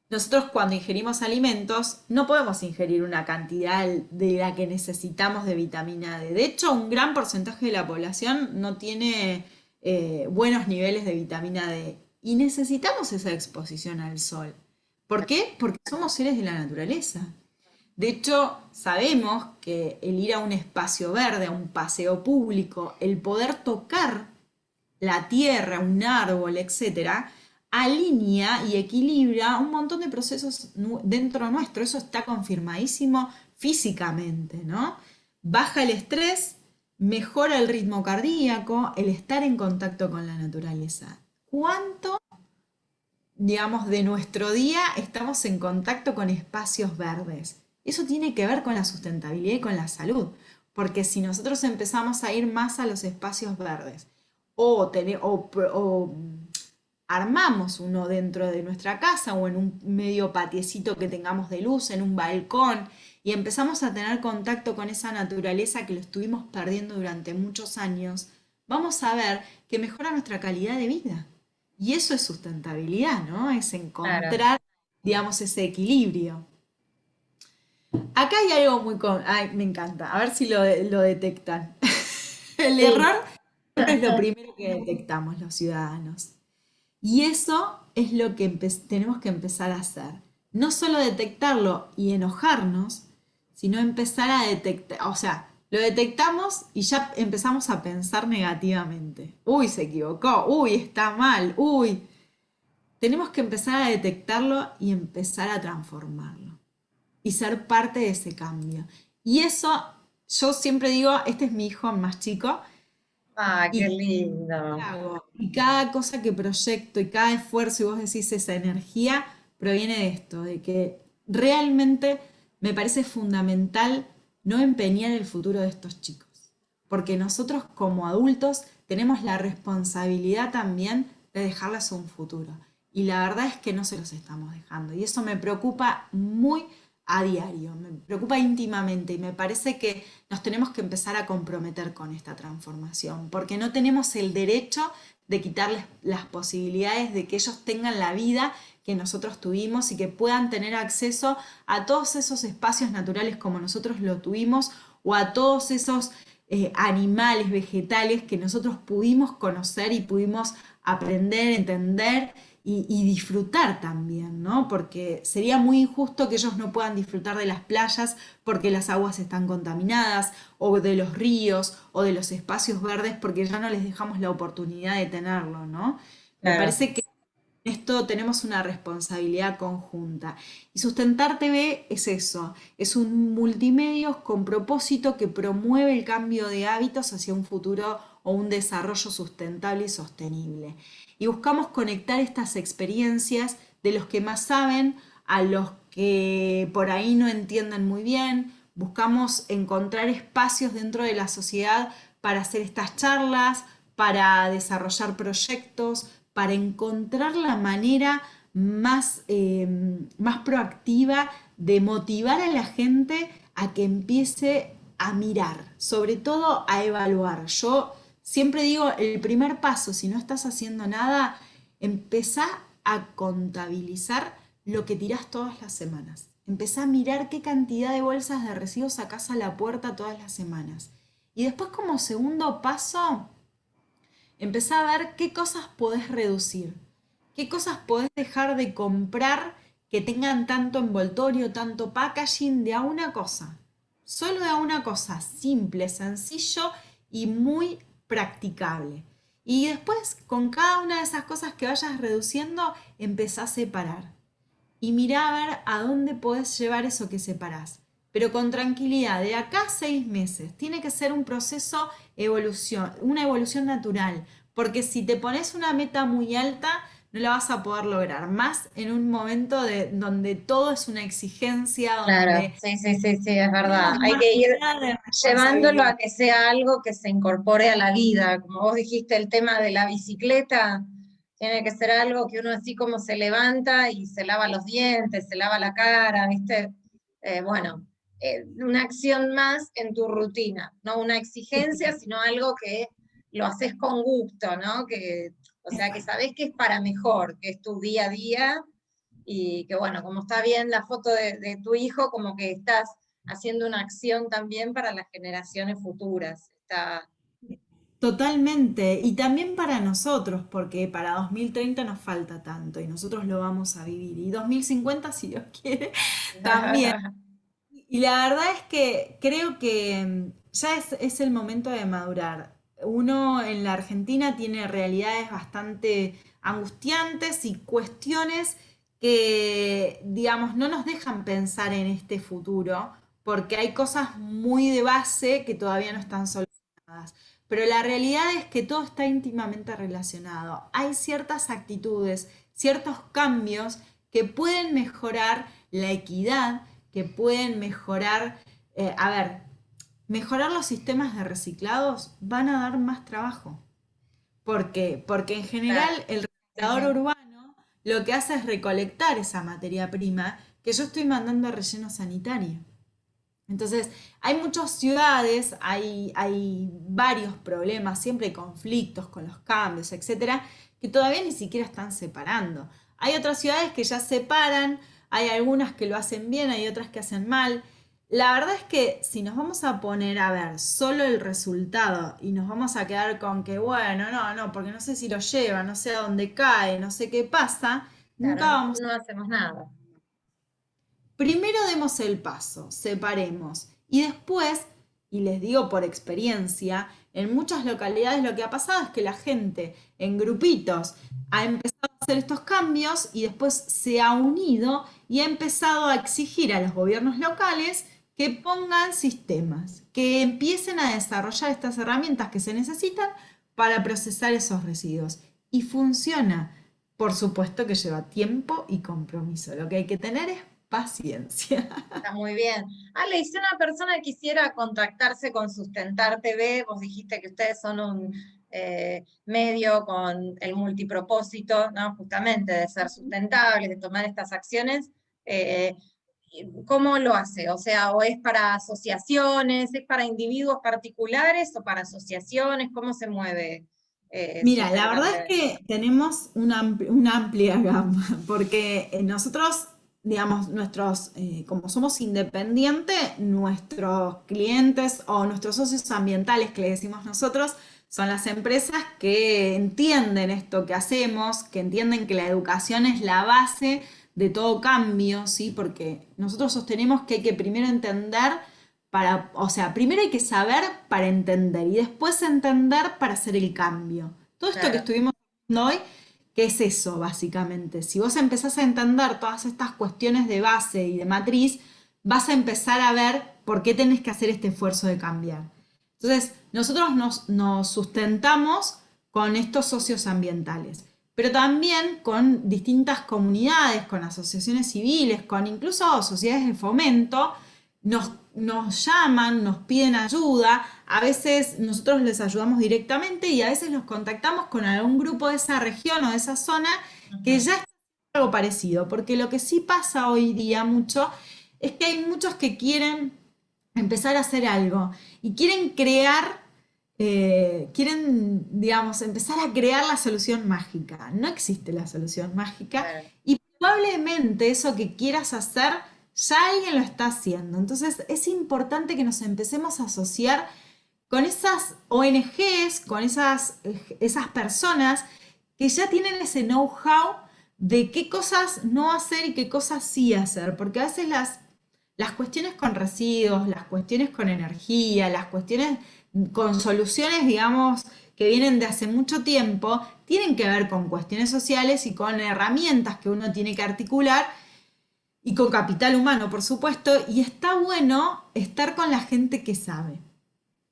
S2: Nosotros cuando ingerimos alimentos no podemos ingerir una cantidad de la que necesitamos de vitamina D. De hecho, un gran porcentaje de la población no tiene buenos niveles de vitamina D y necesitamos esa exposición al sol. ¿Por qué? Porque somos seres de la naturaleza. De hecho, sabemos que el ir a un espacio verde, a un paseo público, el poder tocar la tierra, un árbol, etcétera, alinea y equilibra un montón de procesos dentro nuestro. Eso está confirmadísimo físicamente, ¿no? Baja el estrés, mejora el ritmo cardíaco, el estar en contacto con la naturaleza. ¿Cuánto, digamos, de nuestro día estamos en contacto con espacios verdes? Eso tiene que ver con la sustentabilidad y con la salud, porque si nosotros empezamos a ir más a los espacios verdes o armamos uno dentro de nuestra casa o en un medio patiecito que tengamos de luz, en un balcón, y empezamos a tener contacto con esa naturaleza que lo estuvimos perdiendo durante muchos años, vamos a ver que mejora nuestra calidad de vida. Y eso es sustentabilidad, ¿no? Es encontrar, digamos, ese equilibrio. Acá hay algo Ay, me encanta. A ver si lo detectan. El error es lo primero que detectamos los ciudadanos. Y eso es lo que tenemos que empezar a hacer. No solo detectarlo y enojarnos, sino empezar a detectar, o sea, lo detectamos y ya empezamos a pensar negativamente. Uy, se equivocó, uy, está mal, uy. Tenemos que empezar a detectarlo y empezar a transformarlo y ser parte de ese cambio. Y eso, yo siempre digo, este es mi hijo más chico,
S1: Ah, qué
S2: y ¿qué
S1: lindo.
S2: hago? Y cada cosa que proyecto y cada esfuerzo, y vos decís esa energía, proviene de esto, de que realmente me parece fundamental no empeñar el futuro de estos chicos. Porque nosotros como adultos tenemos la responsabilidad también de dejarles un futuro. Y la verdad es que no se los estamos dejando. Y eso me preocupa muy a diario, me preocupa íntimamente y me parece que nos tenemos que empezar a comprometer con esta transformación, porque no tenemos el derecho de quitarles las posibilidades de que ellos tengan la vida que nosotros tuvimos y que puedan tener acceso a todos esos espacios naturales como nosotros lo tuvimos o a todos esos animales, vegetales que nosotros pudimos conocer y pudimos aprender, entender y disfrutar también, ¿no? Porque sería muy injusto que ellos no puedan disfrutar de las playas porque las aguas están contaminadas, o de los ríos, o de los espacios verdes porque ya no les dejamos la oportunidad de tenerlo, ¿no? Me
S1: Claro.
S2: parece que en esto tenemos una responsabilidad conjunta. Y Sustentar TV es eso, es un multimedio con propósito que promueve el cambio de hábitos hacia un futuro o un desarrollo sustentable y sostenible. Y buscamos conectar estas experiencias de los que más saben a los que por ahí no entienden muy bien. Buscamos encontrar espacios dentro de la sociedad para hacer estas charlas, para desarrollar proyectos, para encontrar la manera más proactiva de motivar a la gente a que empiece a mirar, sobre todo a evaluar. Yo siempre digo, el primer paso, si no estás haciendo nada, empezá a contabilizar lo que tirás todas las semanas. Empezá a mirar qué cantidad de bolsas de residuos sacás a la puerta todas las semanas. Y después, como segundo paso, empezá a ver qué cosas podés reducir, qué cosas podés dejar de comprar que tengan tanto envoltorio, tanto packaging de a una cosa. Solo de a una cosa, simple, sencillo y muy practicable. Y después, con cada una de esas cosas que vayas reduciendo, empezá a separar y mirá a ver a dónde podés llevar eso que separás. Pero con tranquilidad, de acá a 6 meses, tiene que ser un proceso evolución, una evolución natural, porque si te pones una meta muy alta, no la vas a poder lograr, más en un momento donde todo es una exigencia,
S1: Claro,
S2: donde
S1: sí, sí, sí, sí, es verdad.
S2: menos
S1: Hay que ir
S2: de
S1: llevándolo
S2: responsabilidad.
S1: a que sea algo que se incorpore a la vida. Como vos dijiste, el tema de la bicicleta, tiene que ser algo que uno así como se levanta y se lava los dientes, se lava la cara, ¿viste? Bueno, una acción más en tu rutina, no una exigencia, sino algo que lo haces con gusto, ¿no? Que, o sea, que sabés que es para mejor, que es tu día a día y que bueno, como está bien la foto de tu hijo, como que estás haciendo una acción también para las generaciones futuras. Está,
S2: Totalmente, y también para nosotros, porque para 2030 nos falta tanto y nosotros lo vamos a vivir. Y 2050, si Dios quiere, también. Y la verdad es que creo que ya es el momento de madurar. Uno en la Argentina tiene realidades bastante angustiantes y cuestiones que, digamos, no nos dejan pensar en este futuro, porque hay cosas muy de base que todavía no están solucionadas. Pero la realidad es que todo está íntimamente relacionado. Hay ciertas actitudes, ciertos cambios que pueden mejorar la equidad, que pueden mejorar, a ver, mejorar los sistemas de reciclados van a dar más trabajo. ¿Por qué? Porque en
S1: claro,
S2: general el
S1: sí,
S2: reciclador
S1: sí.
S2: urbano lo que hace es recolectar esa materia prima que yo estoy mandando a relleno sanitario. Entonces, hay muchas ciudades, hay varios problemas, siempre hay conflictos con los cambios, etcétera, que todavía ni siquiera están separando. Hay otras ciudades que ya separan, hay algunas que lo hacen bien, hay otras que hacen mal. La verdad es que si nos vamos a poner a ver solo el resultado y nos vamos a quedar con que, bueno, no, porque no sé si lo lleva, no sé a dónde cae, no sé qué pasa, nunca
S1: Claro,
S2: vamos.
S1: no hacemos nada.
S2: Primero demos el paso, separemos y después, y les digo por experiencia, en muchas localidades lo que ha pasado es que la gente en grupitos ha empezado a hacer estos cambios y después se ha unido y ha empezado a exigir a los gobiernos locales que pongan sistemas, que empiecen a desarrollar estas herramientas que se necesitan para procesar esos residuos. Y funciona. Por supuesto que lleva tiempo y compromiso. Lo que hay que tener es paciencia.
S1: Está muy bien. Ale, y si una persona quisiera contactarse con Sustentar TV, vos dijiste que ustedes son un medio con el multipropósito, ¿no? Justamente de ser sustentables, de tomar estas acciones. eh, ¿Cómo lo hace? O sea, ¿o es para asociaciones, es para individuos particulares o para asociaciones? ¿Cómo se mueve
S2: Mira, la verdad es
S1: sustentable.
S2: que tenemos una amplia gama, porque nosotros, digamos, como somos independientes, nuestros clientes o nuestros socios ambientales que le decimos nosotros, son las empresas que entienden esto que hacemos, que entienden que la educación es la base de todo cambio, ¿sí? Porque nosotros sostenemos que hay que primero entender o sea, primero hay que saber para entender y después entender para hacer el cambio. Todo esto que
S1: Claro,
S2: estuvimos hablando hoy, ¿qué es eso básicamente? Si vos empezás a entender todas estas cuestiones de base y de matriz, vas a empezar a ver por qué tenés que hacer este esfuerzo de cambiar. Entonces, nosotros nos sustentamos con estos socios ambientales, pero también con distintas comunidades, con asociaciones civiles, con incluso sociedades de fomento, nos llaman, nos piden ayuda, a veces nosotros les ayudamos directamente y a veces los contactamos con algún grupo de esa región o de esa zona que
S1: ujú,
S2: ya está haciendo algo parecido, porque lo que sí pasa hoy día mucho es que hay muchos que quieren empezar a hacer algo y quieren digamos, empezar a crear la solución mágica. No existe la solución mágica
S1: claro,
S2: y probablemente eso que quieras hacer ya alguien lo está haciendo. Entonces es importante que nos empecemos a asociar con esas ONGs, con esas personas que ya tienen ese know-how de qué cosas no hacer y qué cosas sí hacer, porque a veces las cuestiones con residuos, las cuestiones con energía, las cuestiones con soluciones, digamos, que vienen de hace mucho tiempo, tienen que ver con cuestiones sociales y con herramientas que uno tiene que articular y con capital humano, por supuesto, y está bueno estar con la gente que sabe.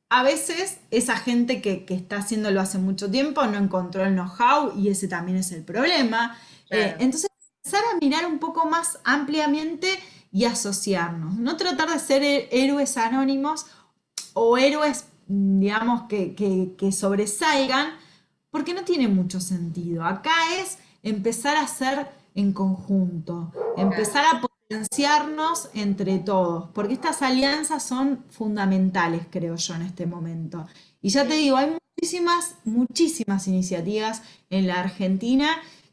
S2: A veces esa gente que está haciéndolo hace mucho tiempo no encontró el know-how y ese también es el problema.
S1: claro.
S2: Entonces, empezar a mirar un poco más ampliamente y asociarnos. No tratar de ser héroes anónimos o héroes, digamos, que sobresalgan, porque no tiene mucho sentido. Acá es empezar a hacer en conjunto,
S1: Claro.
S2: empezar a potenciarnos entre todos, porque estas alianzas son fundamentales, creo yo, en este momento. Y ya te
S1: Sí,
S2: digo, hay muchísimas iniciativas en la Argentina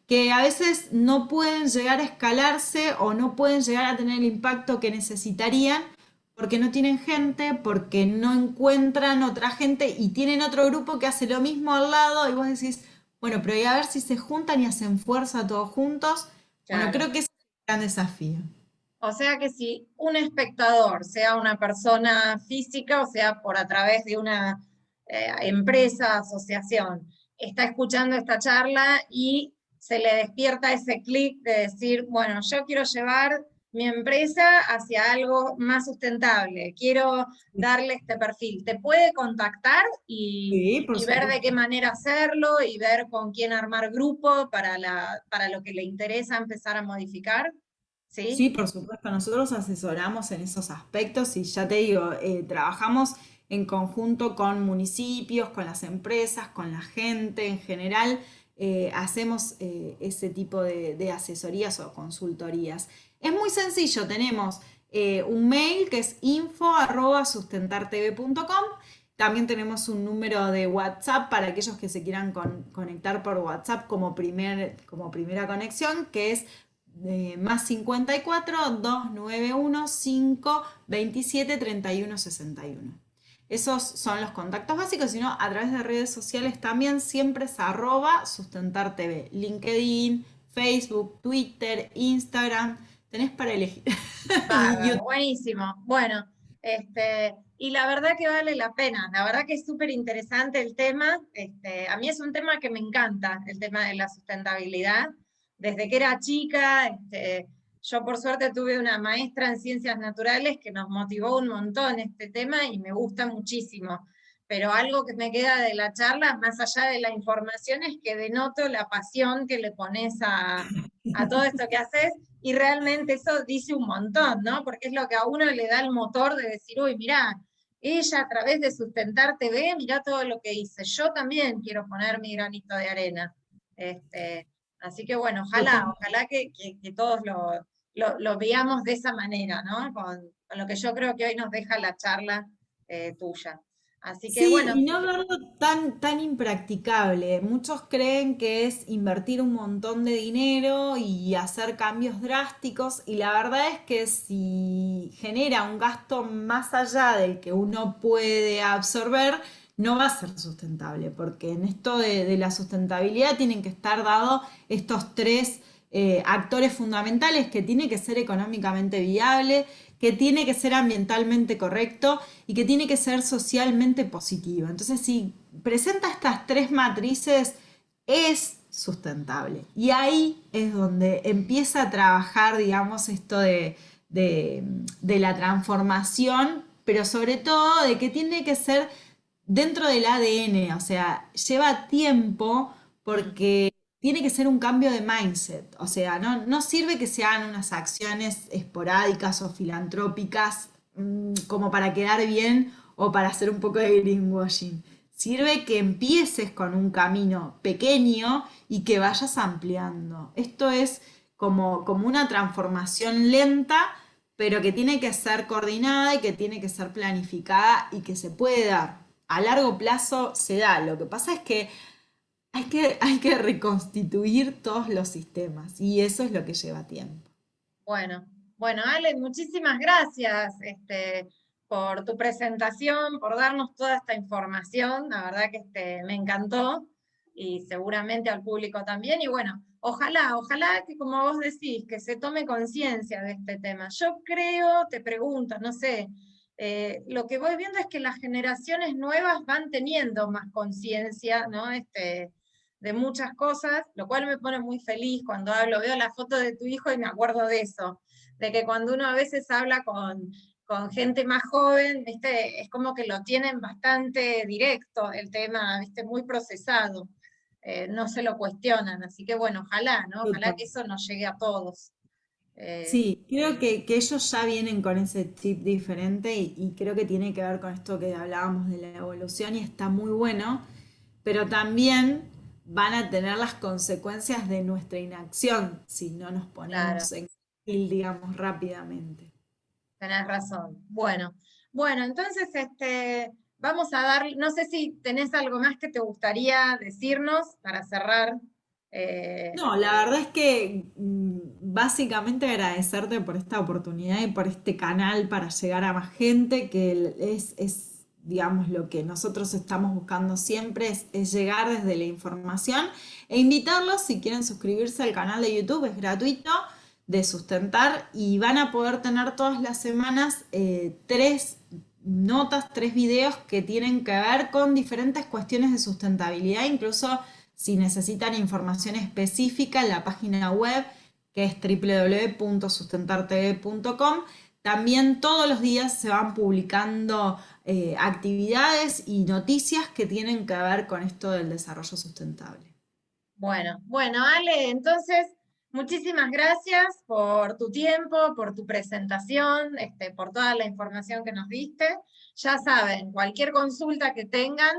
S2: que a veces no pueden llegar a escalarse o no pueden llegar a tener el impacto que necesitarían porque no tienen gente, porque no encuentran otra gente y tienen otro grupo que hace lo mismo al lado y vos decís, bueno, pero y a ver si se juntan y hacen fuerza todos juntos. Bueno,
S1: claro.
S2: creo que ese es un gran desafío.
S1: O sea que si un espectador, sea una persona física o sea por a través de una empresa, asociación, está escuchando esta charla y se le despierta ese clic de decir, bueno, yo quiero llevar mi empresa hacia algo más sustentable, quiero darle este perfil, te puede contactar
S2: Sí, por
S1: y ver de qué
S2: supuesto.
S1: manera hacerlo y ver con quién armar grupo para lo que le interesa empezar a modificar,
S2: Sí,
S1: ¿sí?
S2: por supuesto, nosotros asesoramos en esos aspectos y ya te digo, trabajamos en conjunto con municipios, con las empresas, con la gente en general, hacemos ese tipo de asesorías o consultorías. Es muy sencillo, tenemos un mail que es info@sustentartv.com. También tenemos un número de WhatsApp para aquellos que se quieran conectar por WhatsApp como primera conexión, que es más 54 291 5 27 31 61. Esos son los contactos básicos, sino a través de redes sociales también siempre es @sustentartv, LinkedIn, Facebook, Twitter, Instagram, tenés para elegir. Y
S1: Bárbaro, buenísimo. Bueno, y la verdad que vale la pena, la verdad que es súper interesante el tema. A mí es un tema que me encanta, el tema de la sustentabilidad. Desde que era chica, yo por suerte tuve una maestra en ciencias naturales que nos motivó un montón este tema y me gusta muchísimo. Pero algo que me queda de la charla, más allá de la información, es que denoto la pasión que le pones a todo esto que haces y realmente eso dice un montón, ¿no? Porque es lo que a uno le da el motor de decir, uy, mirá, ella a través de Sustentar TV, mirá todo lo que hice. Yo también quiero poner mi granito de arena. Así que bueno, ojalá que todos lo veamos de esa manera, ¿no? Con lo que yo creo que hoy nos deja la charla tuya. Así que
S2: Sí,
S1: bueno,
S2: y no verlo tan impracticable. Muchos creen que es invertir un montón de dinero y hacer cambios drásticos, y la verdad es que si genera un gasto más allá del que uno puede absorber, no va a ser sustentable, porque en esto de la sustentabilidad tienen que estar dados estos tres actores fundamentales: que tiene que ser económicamente viable, que tiene que ser ambientalmente correcto y que tiene que ser socialmente positivo. Entonces, si presenta estas tres matrices, es sustentable. Y ahí es donde empieza a trabajar, digamos, esto de la transformación, pero sobre todo de que tiene que ser dentro del ADN, o sea, lleva tiempo
S1: mm,
S2: porque tiene que ser un cambio de mindset, o sea, no sirve que sean unas acciones esporádicas o filantrópicas, como para quedar bien o para hacer un poco de greenwashing. Sirve que empieces con un camino pequeño y que vayas ampliando. Esto es como una transformación lenta, pero que tiene que ser coordinada y que tiene que ser planificada y que se puede dar. A largo plazo se da. Lo que pasa es que hay que reconstituir todos los sistemas, y eso es lo que lleva tiempo.
S1: bueno, bueno, Ale, muchísimas gracias por tu presentación, por darnos toda esta información. La verdad que me encantó y seguramente al público también. Y bueno, ojalá que como vos decís, que se tome conciencia de este tema. Yo creo, te pregunto, no sé, lo que voy viendo es que las generaciones nuevas van teniendo más conciencia, ¿no? De muchas cosas, lo cual me pone muy feliz cuando hablo, veo la foto de tu hijo y me acuerdo de eso, de que cuando uno a veces habla con gente más joven, ¿viste? Es como que lo tienen bastante directo el tema, ¿viste? Muy procesado, no se lo cuestionan, así que bueno, ojalá, ¿no? Ojalá
S2: Total.
S1: que eso nos llegue a todos. Eh,
S2: Sí, creo que ellos ya vienen con ese chip diferente, y creo que tiene que ver con esto que hablábamos de la evolución, y está muy bueno, pero también van a tener las consecuencias de nuestra inacción si no nos
S1: claro.
S2: ponemos en carril, digamos, rápidamente.
S1: Tenés razón. Bueno, entonces vamos a dar, no sé si tenés algo más que te gustaría decirnos para cerrar. Eh,
S2: No, la verdad es que básicamente agradecerte por esta oportunidad y por este canal para llegar a más gente, que digamos, lo que nosotros estamos buscando siempre es llegar desde la información, e invitarlos, si quieren suscribirse al canal de YouTube, es gratuito, de Sustentar, y van a poder tener todas las semanas tres notas, tres videos que tienen que ver con diferentes cuestiones de sustentabilidad, incluso si necesitan información específica en la página web, que es www.sustentartv.com. También todos los días se van publicando actividades y noticias que tienen que ver con esto del desarrollo sustentable.
S1: bueno, Ale, entonces, muchísimas gracias por tu tiempo, por tu presentación, por toda la información que nos diste. Ya saben, cualquier consulta que tengan,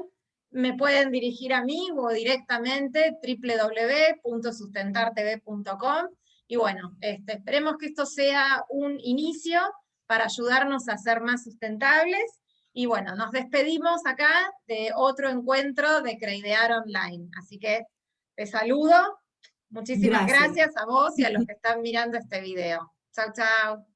S1: me pueden dirigir a mí o directamente www.sustentartv.com. Y bueno, esperemos que esto sea un inicio para ayudarnos a ser más sustentables. Y bueno, nos despedimos acá de otro encuentro de Creidear Online. Así que te saludo. Muchísimas
S2: Gracias.
S1: gracias a vos y a los que están mirando este video. Chau, chau.